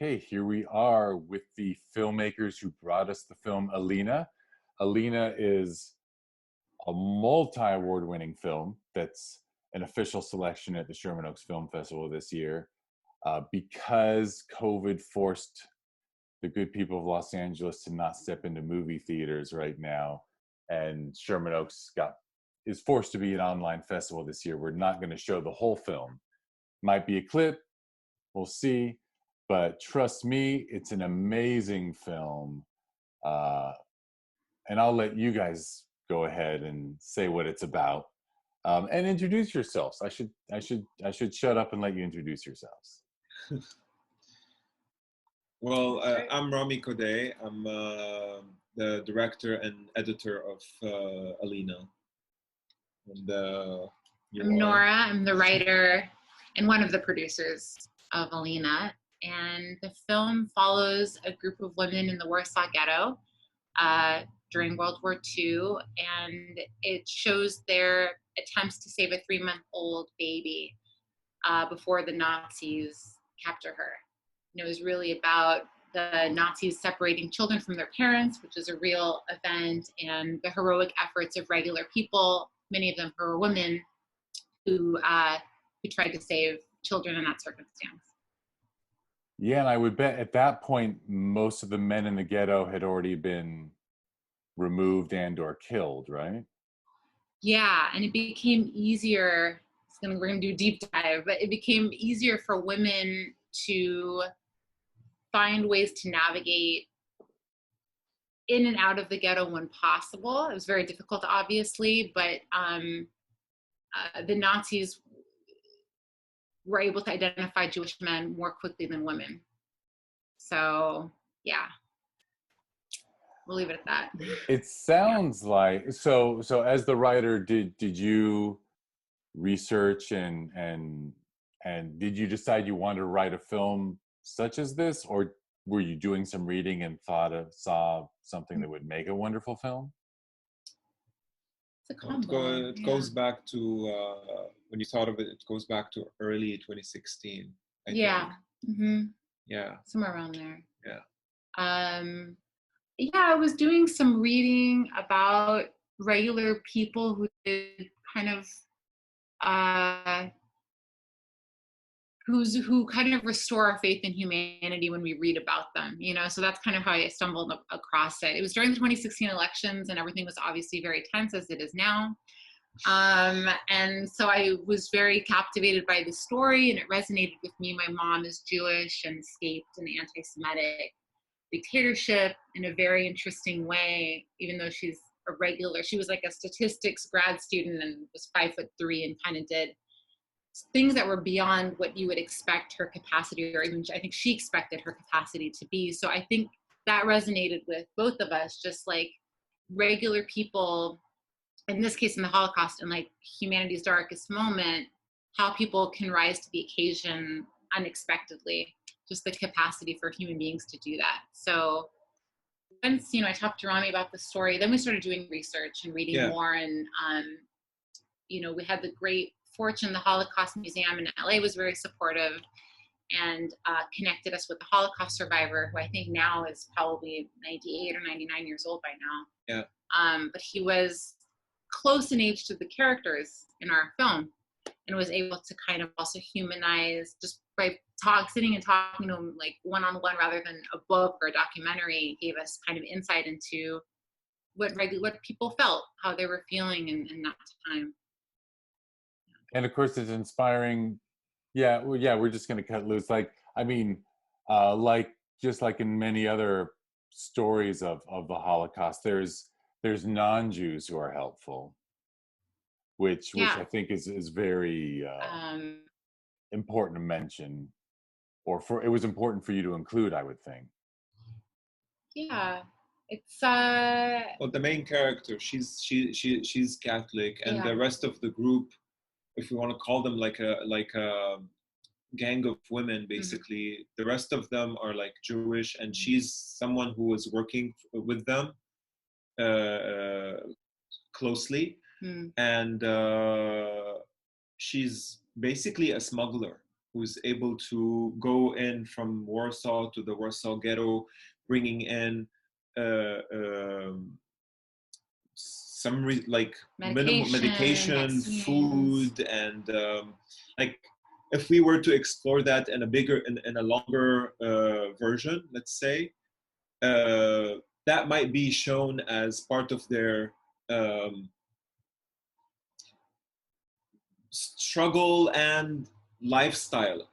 Okay, here we are with the filmmakers who brought us the film Alina. Alina is a multi-award winning film that's an official selection at the Sherman Oaks Film Festival this year. Because COVID forced the good people of Los Angeles to not step into movie theaters right now, and Sherman Oaks is forced to be an online festival this year. We're not going to show the whole film. Might be a clip, we'll see. But trust me, it's an amazing film. And I'll let you guys go ahead and say what it's about. And introduce yourselves. I should shut up and let you introduce yourselves. Well, I'm Rami Kodeh. I'm the director and editor of Alina. And I'm Nora. I'm the writer and one of the producers of Alina. And the film follows a group of women in the Warsaw Ghetto during World War II, and it shows their attempts to save a 3-month-old baby before the Nazis capture her. And it was really about the Nazis separating children from their parents, which is a real event, and the heroic efforts of regular people, many of them who were women, who tried to save children in that circumstance. Yeah, and I would bet at that point, most of the men in the ghetto had already been removed and or killed, right? Yeah, and it became easier, we're gonna do a deep dive, but it became easier for women to find ways to navigate in and out of the ghetto when possible. It was very difficult, obviously, but the Nazis were able to identify Jewish men more quickly than women. So, yeah, we'll leave it at that. It sounds like, so as the writer, did you research and did you decide you wanted to write a film such as this, or were you doing some reading and saw something that would make a wonderful film? It's a combo. It goes back to when you thought of it. It goes back to early 2016. I think. Mm-hmm. Yeah, somewhere around there. Yeah. Yeah, I was doing some reading about regular people who did kind of who kind of restore our faith in humanity when we read about them, you know. So that's kind of how I stumbled across it. It was during the 2016 elections, and everything was obviously very tense, as it is now. And so I was very captivated by the story, and it resonated with me. My mom is Jewish and escaped an anti-Semitic dictatorship in a very interesting way, even though she was like a statistics grad student and was 5'3" and kind of did things that were beyond what you would expect her capacity, or even I think she expected her capacity to be. So I think that resonated with both of us, just like regular people, in this case in the Holocaust and like humanity's darkest moment, how people can rise to the occasion unexpectedly, just the capacity for human beings to do that. So once, I talked to Rami about the story, then we started doing research and reading more, and we had the great fortune, the Holocaust Museum in LA was very supportive and connected us with the Holocaust survivor, who I think now is probably 98 or 99 years old by now. Yeah. But he was close in age to the characters in our film, and was able to kind of also humanize just by sitting and talking to him like one-on-one rather than a book or a documentary. Gave us kind of insight into what people felt, how they were feeling in that time. And of course, it's inspiring. Yeah, well, yeah, we're just going to cut loose. Like, I mean, just like in many other stories of the Holocaust, there's non-Jews who are helpful, which I think is very important to mention, it was important for you to include, I would think. Yeah, it's well, the main character, she's Catholic, and the rest of the group, if we want to call them like a gang of women, basically, the rest of them are like Jewish, and she's someone who was working with them closely, and she's basically a smuggler who's able to go in from Warsaw to the Warsaw Ghetto, bringing in like minimum medication, vaccines. food, and like if we were to explore that in a bigger, in a longer version, let's say, that might be shown as part of their struggle and lifestyle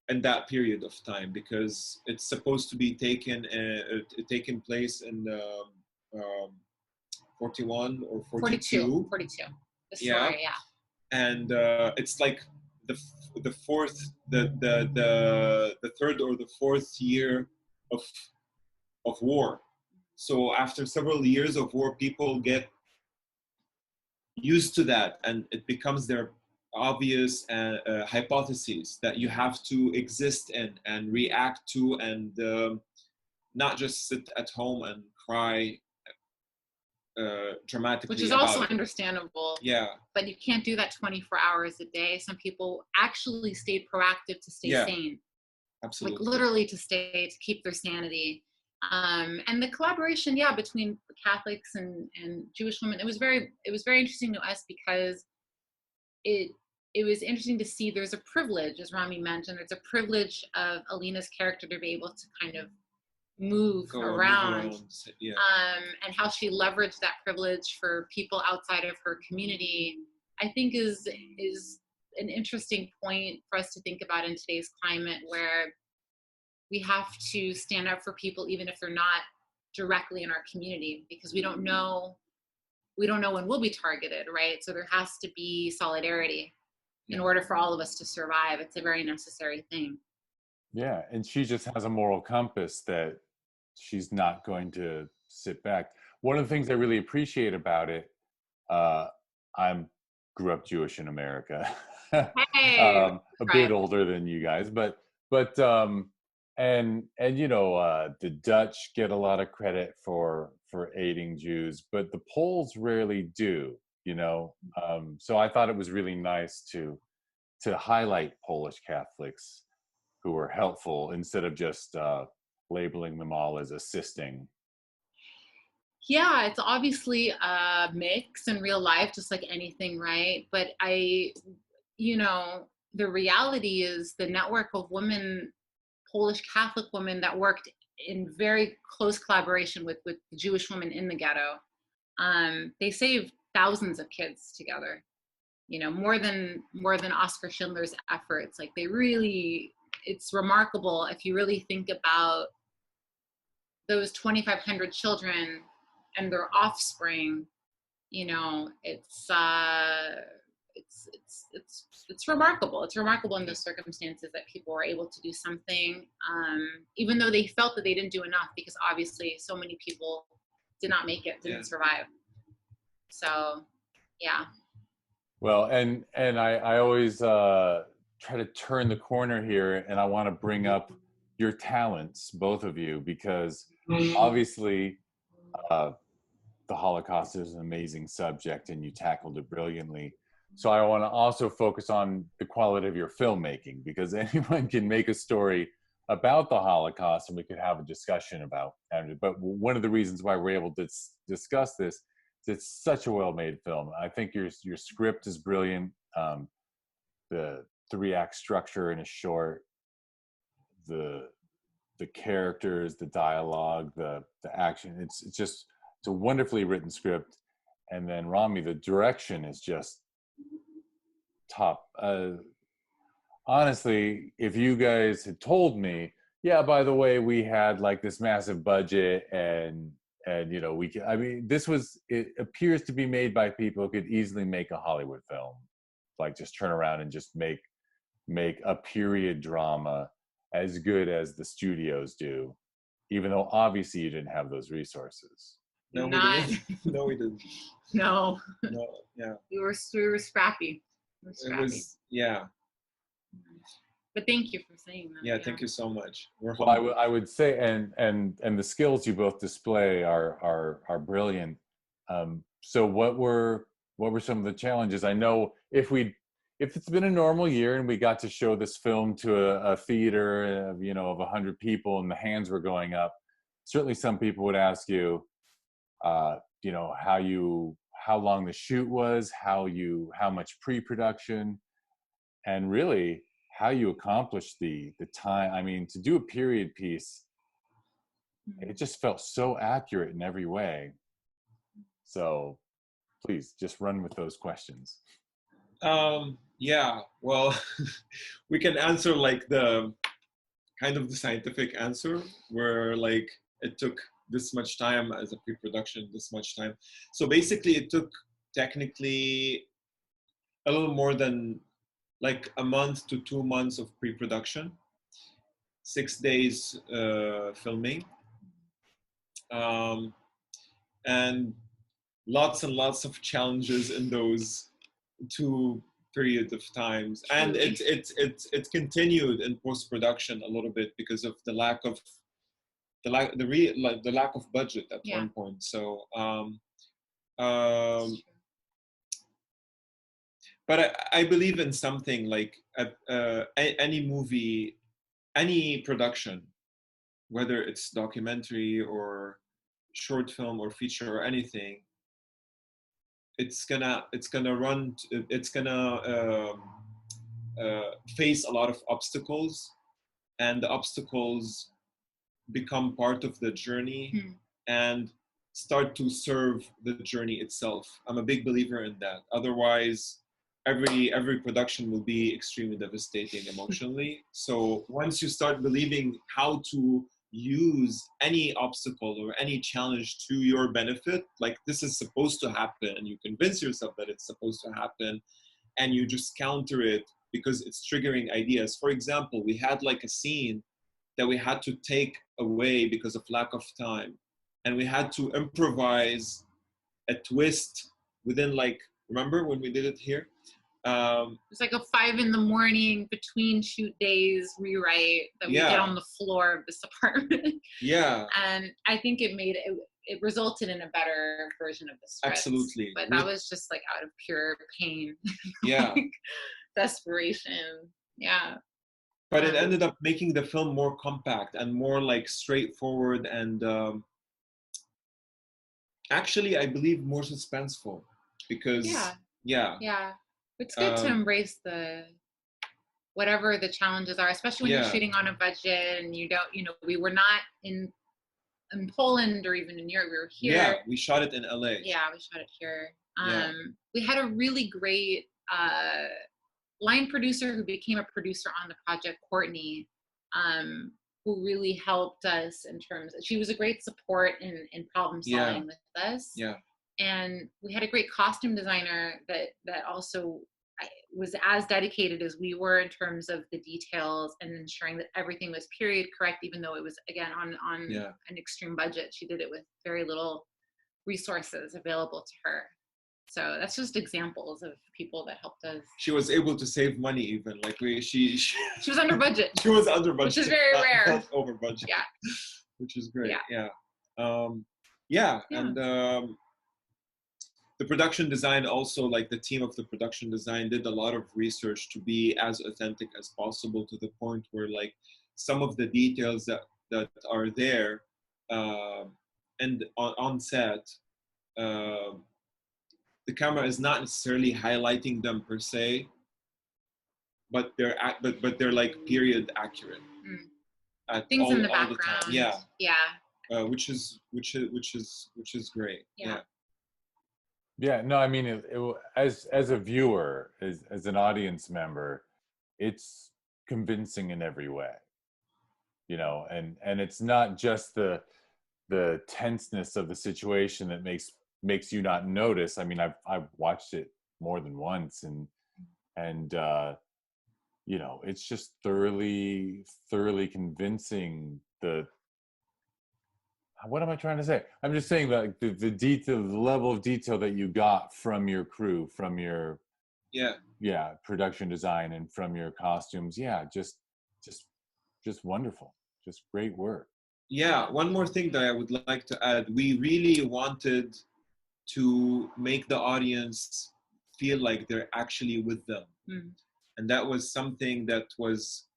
in that period of time, because it's supposed to be taken place in 41 or 42. 42. The story, Yeah. yeah. And it's like the fourth, the third or the fourth year of war. So after several years of war, people get used to that, and it becomes their obvious hypotheses that you have to exist in and react to, and not just sit at home and cry dramatically. Which is also understandable. Yeah. But you can't do that 24 hours a day. Some people actually stay proactive to stay sane. Absolutely. Like literally to keep their sanity. And the collaboration, between Catholics and Jewish women, it was very interesting to us, because it was interesting to see there's a privilege, as Rami mentioned, there's a privilege of Alina's character to be able to kind of move around. Yeah. And how she leveraged that privilege for people outside of her community, I think is an interesting point for us to think about in today's climate, where we have to stand up for people even if they're not directly in our community, because we don't know when we'll be targeted, right? So there has to be solidarity in order for all of us to survive. It's a very necessary thing. Yeah, and she just has a moral compass that she's not going to sit back. One of the things I really appreciate about it, I grew up Jewish in America. Hey, a bit older than you guys, but and you know, the Dutch get a lot of credit for aiding Jews, but the Poles rarely do, you know. So I thought it was really nice to highlight Polish Catholics who were helpful instead of just labeling them all as assisting. Yeah, it's obviously a mix in real life, just like anything, right? But the reality is the network of women, Polish Catholic women, that worked in very close collaboration with the Jewish women in the ghetto. They saved thousands of kids together, you know, more than Oscar Schindler's efforts. Like it's remarkable if you really think about those 2,500 children and their offspring. You know, it's remarkable. It's remarkable in those circumstances that people were able to do something, even though they felt that they didn't do enough, because obviously so many people did not make it, didn't survive. So, yeah. Well, and I always try to turn the corner here, and I want to bring up your talents, both of you, because obviously the Holocaust is an amazing subject and you tackled it brilliantly. So I want to also focus on the quality of your filmmaking, because anyone can make a story about the Holocaust and we could have a discussion about it. But one of the reasons why we're able to discuss this is it's such a well-made film. I think your script is brilliant. The 3-act structure in a short, the characters, the dialogue, the action, it's a wonderfully written script. And then Rami, the direction is just top. Honestly, if you guys had told me, yeah, by the way, we had like this massive budget and you know, it appears to be made by people who could easily make a Hollywood film, like just turn around and just make a period drama as good as the studios do, even though obviously you didn't have those resources. No, we didn't. No, we didn't. No. No, yeah. We were scrappy. It was, yeah. But thank you for saying that. Yeah, thank you so much. Well, I would say, and the skills you both display are brilliant. So what were some of the challenges? I know if we if it's been a normal year and we got to show this film to a theater of, you know, of 100 people and the hands were going up, certainly some people would ask you, you know, how long the shoot was, how much pre-production, and really how you accomplished the time. I mean, to do a period piece, it just felt so accurate in every way. So please just run with those questions. Yeah, well, we can answer like the kind of the scientific answer where like it took this much time as a pre-production, this much time. So basically it took technically a little more than like a month to 2 months of pre-production, 6 days filming, and lots and lots of challenges in those 2 periods of times, and it continued in post-production a little bit because of the lack of budget at one point. So but I believe in something like any movie, any production, whether it's documentary or short film or feature or anything, it's gonna face a lot of obstacles, and the obstacles become part of the journey and start to serve the journey itself. I'm a big believer in that. Otherwise, every production will be extremely devastating emotionally. So once you start believing how to use any obstacle or any challenge to your benefit, like this is supposed to happen, and you convince yourself that it's supposed to happen, and you just counter it because it's triggering ideas. For example, we had like a scene that we had to take away because of lack of time, and we had to improvise a twist within, like, remember when we did it here? It's like a 5 a.m. between shoot days rewrite that we did on the floor of this apartment. Yeah. And I think it resulted in a better version of the script. Absolutely. But that was just like out of pure pain. Yeah. Like, desperation. Yeah. But it ended up making the film more compact and more like straightforward, and actually I believe more suspenseful, because it's good to embrace whatever the challenges are, especially when you're shooting on a budget and we were not in Poland or even in Europe. We were here. Yeah, we shot it in LA. Yeah, we shot it here. We had a really great line producer who became a producer on the project, Courtney, who really helped us in terms of, she was a great support in problem solving with us. Yeah. And we had a great costume designer that also was as dedicated as we were in terms of the details and ensuring that everything was period correct, even though it was, again, on an extreme budget. She did it with very little resources available to her. So that's just examples of people that helped us. She was able to save money, even like she was under budget. She was under budget, which is very rare. Not over budget. Yeah, which is great. Yeah. And the production design also, like the team of the production design did a lot of research to be as authentic as possible, to the point where like some of the details that are there and on set, the camera is not necessarily highlighting them per se, but they're like period accurate. Things in the background. The time. Which is great. Yeah, no, I mean, as a viewer, as an audience member, it's convincing in every way, and it's not just the tenseness of the situation that makes you not notice. I mean, I've watched it more than once, and it's just thoroughly convincing. What am I trying to say? I'm just saying that the detail, the level of detail that you got from your crew, from your production design, and from your costumes. Yeah, just wonderful. Just great work. Yeah, one more thing that I would like to add. We really wanted to make the audience feel like they're actually with them. Mm. And that was something that was,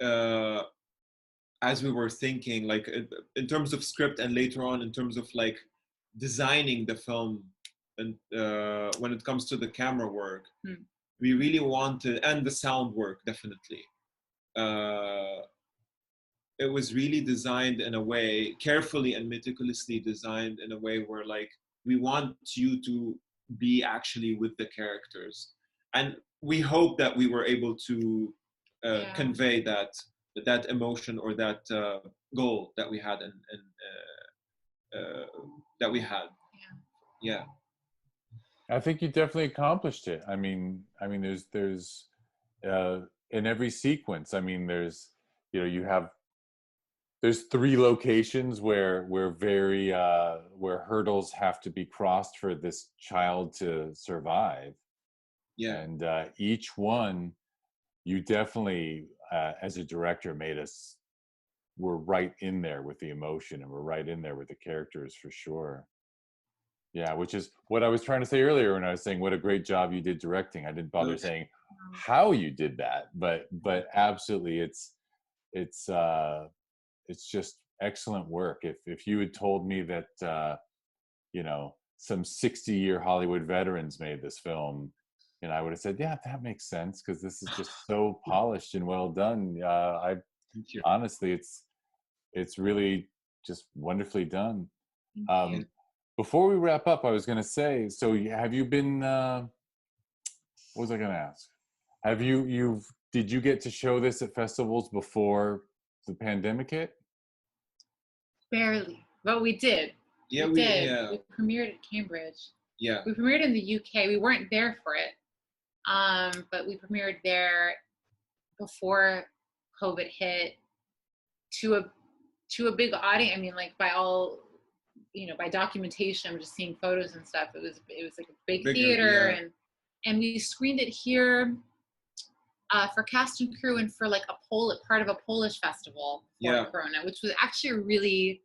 as we were thinking, like in terms of script, and later on in terms of like designing the film, and when it comes to the camera work, we really wanted, and the sound work, definitely. It was really designed in a way, carefully and meticulously designed in a way where like we want you to be actually with the characters, and we hope that we were able to convey that emotion, or that goal that we had, and that we had. Yeah. I think you definitely accomplished it. I mean, there's in every sequence. I mean, there's, you know, there's 3 locations where where hurdles have to be crossed for this child to survive. Yeah. And each one, you definitely, as a director, we're right in there with the emotion, and we're right in there with the characters for sure. Yeah, which is what I was trying to say earlier when I was saying what a great job you did directing. I didn't bother saying how you did that, but absolutely, it's just excellent work. If you had told me that you know, some 60-year Hollywood veterans made this film, and I would have said, yeah, that makes sense, because this is just so polished and well done. Honestly, it's really just wonderfully done. Before we wrap up, I was going to say, so have you been, what was I going to ask? Did you get to show this at festivals before the pandemic hit? Barely, but we did. Yeah, we did. Yeah. We premiered at Cambridge. Yeah. We premiered in the UK. We weren't there for it, but we premiered there before COVID hit, to a big audience. I mean, like by all, you know, by documentation, I'm just seeing photos and stuff. It was like a bigger theater, yeah. and we screened it here for cast and crew, and for like part of a Polish festival for Corona, which was actually really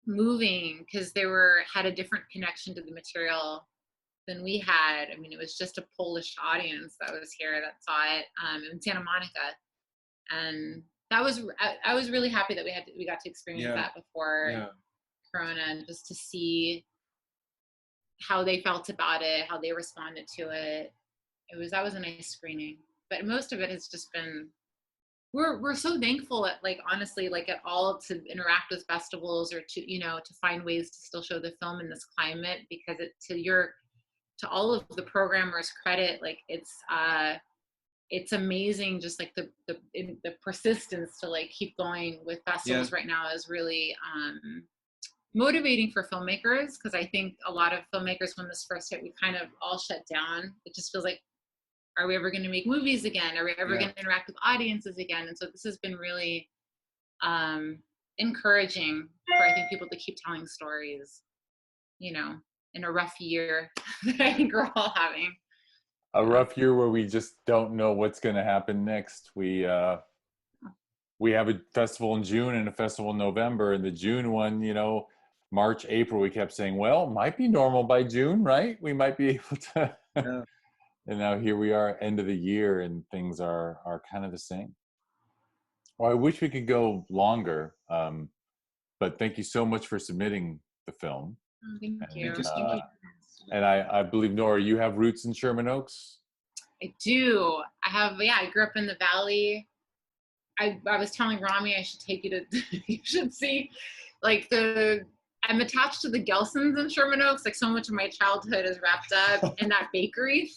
moving, because they had a different connection to the material than we had. I mean, it was just a Polish audience that was here that saw it in Santa Monica, and that was I was really happy that we got to experience that before Corona, and just to see how they felt about it, how they responded to it. That was a nice screening, but most of it has just been. We're so thankful at, like, honestly, like at all, to interact with festivals, or to, you know, to find ways to still show the film in this climate, because to all of the programmers' credit, like it's amazing, just like the persistence to like keep going with festivals right now is really motivating for filmmakers, because I think a lot of filmmakers, when this first hit, we kind of all shut down. It just feels like, are we ever going to make movies again? Are we ever going to interact with audiences again? And so this has been really encouraging for, I think, people to keep telling stories, you know, in a rough year that I think we're all having. A rough year where we just don't know what's going to happen next. We have a festival in June and a festival in November, and the June one, you know, March, April, we kept saying, well, might be normal by June, right? We might be able to. And now here we are, end of the year, and things are kind of the same. Well, I wish we could go longer, but thank you so much for submitting the film. Thank you. And I believe, Nora, you have roots in Sherman Oaks? I do. I grew up in the Valley. I was telling Rami I should take you to, you should see, like, I'm attached to the Gelsons in Sherman Oaks. Like, so much of my childhood is wrapped up in that bakery.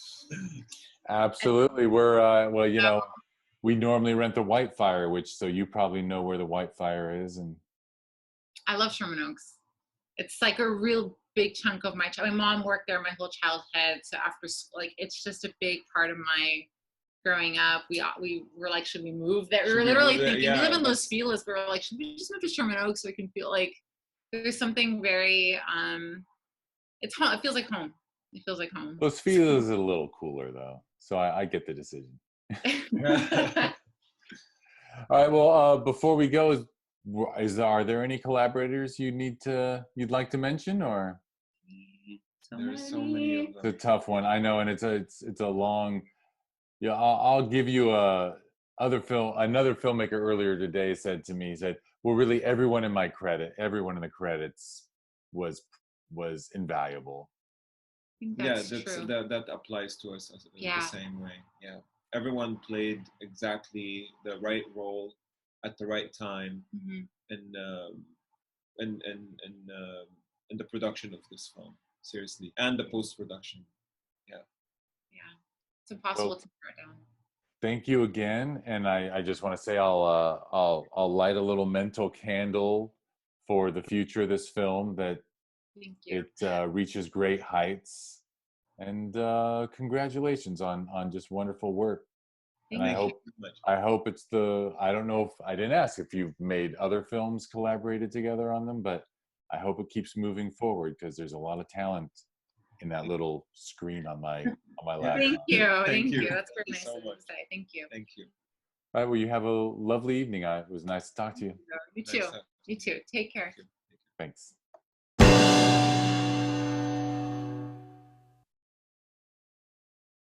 Absolutely. We're, well, you know, we normally rent the Whitefire, so you probably know where the Whitefire is. And I love Sherman Oaks. It's like a real big chunk of my mom worked there my whole childhood. So after school, like, it's just a big part of my growing up. We were like, should we move there? We were literally thinking, we live in Los Feliz. We were like, should we just move to Sherman Oaks so we can feel like there's something very, it's home. It feels like home. It feels like home. Los Feliz is a little cooler though. So I get the decision. All right. Well, before we go, are there any collaborators you'd like to mention, or? There's so many of It's a them. tough one. I know, and it's a long. Yeah, I'll give you another filmmaker earlier today said to me, he said, well, really everyone in the credits was invaluable. I think Yeah, that's true. that applies to us the same way. Yeah, everyone played exactly the right role at the right time, and in the production of this film, seriously, and the post production. Yeah. Yeah, it's impossible to narrow down. Thank you again, and I just want to say I'll light a little mental candle for the future of this film, that Thank you. it reaches great heights, and congratulations on just wonderful work. Thank And you. I hope it's I don't know if I didn't ask if you've made other films collaborated together on them, but I hope it keeps moving forward, because there's a lot of talent in that little screen on my laptop. Thank you. Thank you. That's very nice so of you much. to say. Thank you. Thank you. All right, well, you have a lovely evening. It was nice to talk to you. You too. You too. Take care. Thanks.